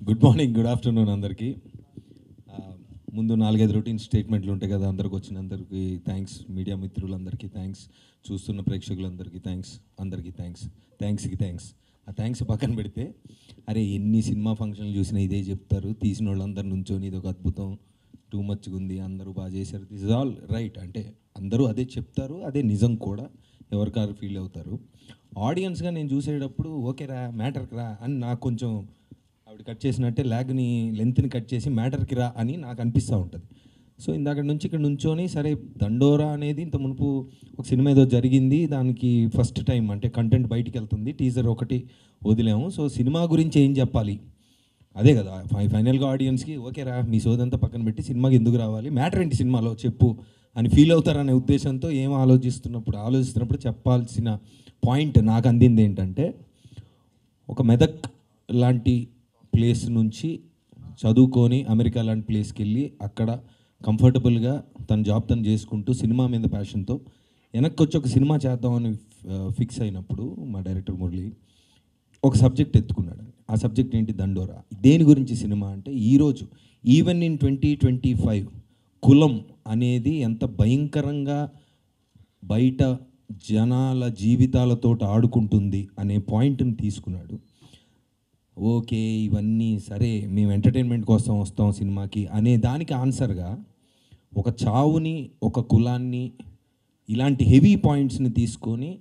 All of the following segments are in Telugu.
గుడ్ మార్నింగ్, గుడ్ ఆఫ్టర్నూన్ అందరికీ. ముందు 4-5 రొటీన్ స్టేట్మెంట్లు ఉంటాయి కదా, అందరికి వచ్చినందరికీ థ్యాంక్స్, మీడియా మిత్రులందరికీ థ్యాంక్స్, చూస్తున్న ప్రేక్షకులందరికీ థ్యాంక్స్, అందరికీ థ్యాంక్స్కి థ్యాంక్స్. ఆ థ్యాంక్స్ పక్కన పెడితే, అరే ఎన్ని సినిమా ఫంక్షన్లు చూసినా ఇదే చెప్తారు, తీసిన వాళ్ళందరి నుంచోని ఇది ఒక అద్భుతం, టూ మచ్గా ఉంది, అందరూ బాగా చేశారు, దిస్ ఇస్ ఆల్ రైట్. అంటే అందరూ అదే చెప్తారు, అదే నిజం కూడా, ఎవరికారు ఫీల్ అవుతారు. ఆడియన్స్గా నేను చూసేటప్పుడు ఓకే రా, మ్యాటర్కి రా అని నాకు కొంచెం ఆవిడ కట్ చేసినట్టే లెంత్ని కట్ చేసి మ్యాటర్కి రా అని నాకు అనిపిస్తూ ఉంటుంది. సో ఇందాక నుంచి ఇక్కడ నుంచోని సరే దండోరా అనేది ఇంత మునుపు ఒక సినిమా ఏదో జరిగింది, దానికి ఫస్ట్ టైం అంటే కంటెంట్ బయటికి వెళ్తుంది, టీజర్ ఒకటి వదిలేము, సో సినిమా గురించి ఏం చెప్పాలి అదే కదా ఫైనల్గా ఆడియన్స్కి. ఓకే రా, మీ సోదంతా పక్కన పెట్టి సినిమాకి ఎందుకు రావాలి, మ్యాటర్ ఏంటి సినిమాలో చెప్పు అని ఫీల్ అవుతారనే ఉద్దేశంతో ఏం ఆలోచిస్తున్నప్పుడు చెప్పాల్సిన పాయింట్ నాకు అందింది ఏంటంటే, ఒక మెదక్ లాంటి ప్లేస్ నుంచి చదువుకొని అమెరికా లాంటి ప్లేస్కి వెళ్ళి అక్కడ కంఫర్టబుల్గా తన జాబ్ తను చేసుకుంటూ సినిమా మీద ప్యాషన్తో వెనక్కి వచ్చి ఒక సినిమా చేద్దామని ఫిక్స్ అయినప్పుడు మా డైరెక్టర్ మురళి ఒక సబ్జెక్ట్ ఎత్తుకున్నాడు. ఆ సబ్జెక్ట్ ఏంటి, దండోరా. దేని గురించి సినిమా అంటే, ఈరోజు ఈవెన్ ఇన్ 2025 కులం అనేది ఎంత భయంకరంగా బయట జనాల జీవితాలతో ఆడుకుంటుంది అనే పాయింట్ని తీసుకున్నాడు. ఓకే ఇవన్నీ సరే, మేము ఎంటర్టైన్మెంట్ కోసం వస్తాం సినిమాకి అనే దానికి ఆన్సర్గా ఒక చావుని, ఒక కులాన్ని, ఇలాంటి హెవీ పాయింట్స్ని తీసుకొని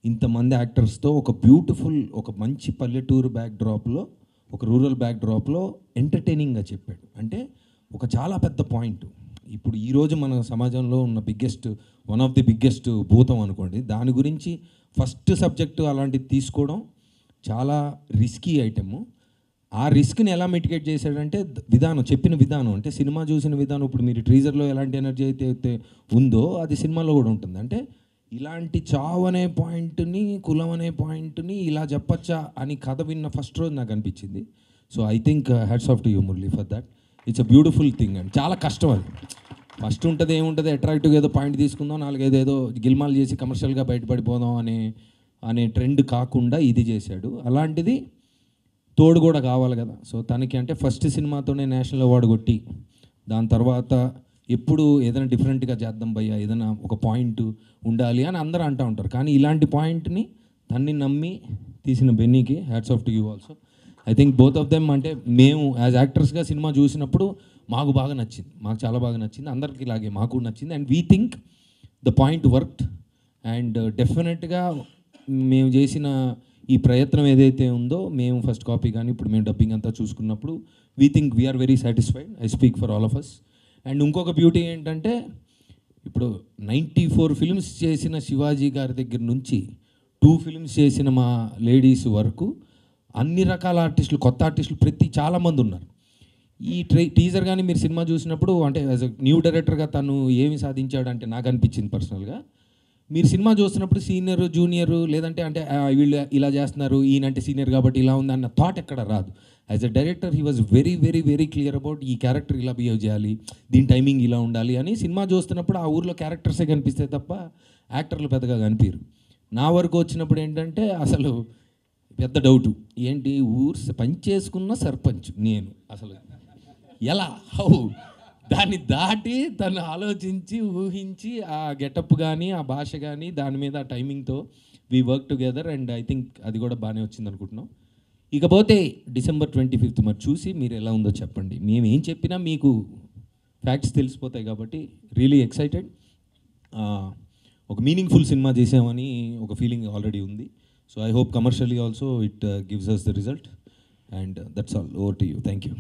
ఇంతమంది యాక్టర్స్తో ఒక బ్యూటిఫుల్, ఒక మంచి పల్లెటూరు బ్యాక్డ్రాప్లో, ఒక రూరల్ బ్యాక్డ్రాప్లో ఎంటర్టైనింగ్గా చెప్పాడు. అంటే ఒక చాలా పెద్ద పాయింట్. ఇప్పుడు ఈరోజు మన సమాజంలో ఉన్న వన్ ఆఫ్ ది బిగ్గెస్ట్ భూతం అనుకోండి, దాని గురించి ఫస్ట్ సబ్జెక్టు అలాంటిది తీసుకోవడం చాలా రిస్కీ ఐటెము. ఆ రిస్క్ని ఎలా మిటిగేట్ చేశాడంటే చెప్పిన విధానం, అంటే సినిమా చూసిన విధానం. ఇప్పుడు మీరు టీజర్లో ఎలాంటి ఎనర్జీ అయితే ఉందో అది సినిమాలో కూడా ఉంటుంది. అంటే ఇలాంటి చావు అనే పాయింట్ని, కులం అనే పాయింట్ని ఇలా చెప్పచ్చా అని కథ విన్న ఫస్ట్ రోజు నాకు అనిపించింది. So I think hats off to you Murali for that. It's a beautiful thing and చాలా కష్టం అది. ఫస్ట్ ఉంటుంది ఏముంటుంది, అట్రాక్టివ్గా ఏదో పాయింట్ తీసుకుందాం, 4-5 ఏదో గిల్మాలు చేసి కమర్షియల్గా బయటపడిపోదాం అనే ట్రెండ్ కాకుండా ఇది చేశాడు. అలాంటిది తోడు కూడా కావాలి కదా. సో తనకి అంటే ఫస్ట్ సినిమాతోనే నేషనల్ అవార్డు కొట్టి, దాని తర్వాత ఎప్పుడు ఏదైనా డిఫరెంట్గా చేద్దాం భయ్యా, ఏదైనా ఒక పాయింట్ ఉండాలి అని అందరూ అంటూ ఉంటారు. కానీ ఇలాంటి పాయింట్ని తన్ని నమ్మి తీసిన బెన్నీకి hats off to you also. I think both of them, అంటే మేము యాజ్ యాక్టర్స్గా సినిమా చూసినప్పుడు మాకు బాగా నచ్చింది, మాకు చాలా బాగా నచ్చింది, అందరికీ ఇలాగే మాకు నచ్చింది. And we think the point worked. And డెఫినెట్గా మేము చేసిన ఈ ప్రయత్నం ఏదైతే ఉందో, మేము ఫస్ట్ కాపీ కానీ ఇప్పుడు మేము డబ్బింగ్ అంతా చూసుకున్నప్పుడు we think we are very satisfied. I speak for all of us. And ఇంకొక బ్యూటీ ఏంటంటే, ఇప్పుడు 94 ఫిల్మ్స్ చేసిన శివాజీ గారి దగ్గర నుంచి 2 ఫిల్మ్స్ చేసిన మా లేడీస్ వరకు అన్ని రకాల ఆర్టిస్టులు, కొత్త ఆర్టిస్టులు చాలామంది ఉన్నారు. ఈ టీజర్ కానీ మీరు సినిమా చూసినప్పుడు, అంటే యాజ్ అ న్యూ డైరెక్టర్గా తను ఏమి సాధించాడంటే నాకు అనిపించింది పర్సనల్గా, మీరు సినిమా చూస్తున్నప్పుడు సీనియర్ జూనియర్ లేదంటే అంటే వీళ్ళు ఇలా చేస్తున్నారు, ఈయనంటే సీనియర్ కాబట్టి ఇలా ఉంది అన్న థాట్ ఎక్కడ రాదు. As a director he was very very very clear about ఈ క్యారెక్టర్ ఇలా బిహేవ్ చేయాలి, దీని టైమింగ్ ఇలా ఉండాలి అని. సినిమా చూస్తున్నప్పుడు ఆ ఊర్లో క్యారెక్టర్సే కనిపిస్తే తప్ప యాక్టర్లు పెద్దగా కనిపించరు. నా వరకు వచ్చినప్పుడు ఏంటంటే అసలు పెద్ద డౌటు, ఏంటి పనిచేసుకున్న సర్పంచ్ నేను అసలు ఎలా దాన్ని దాటి తను ఆలోచించి ఊహించి ఆ గెటప్ కానీ, ఆ భాష కానీ, దాని మీద ఆ టైమింగ్తో we work together. And I think అది కూడా బాగానే వచ్చింది అనుకుంటున్నాం. ఇకపోతే December 25th మరి చూసి మీరు ఎలా ఉందో చెప్పండి. మేము ఏం చెప్పినా మీకు ఫ్యాక్ట్స్ తెలిసిపోతాయి కాబట్టి రియలీ ఎక్సైటెడ్. ఒక మీనింగ్ఫుల్ సినిమా చేసామని ఒక ఫీలింగ్ ఆల్రెడీ ఉంది. So I hope commercially also it gives us the result. And that's all. Over to you. Thank you.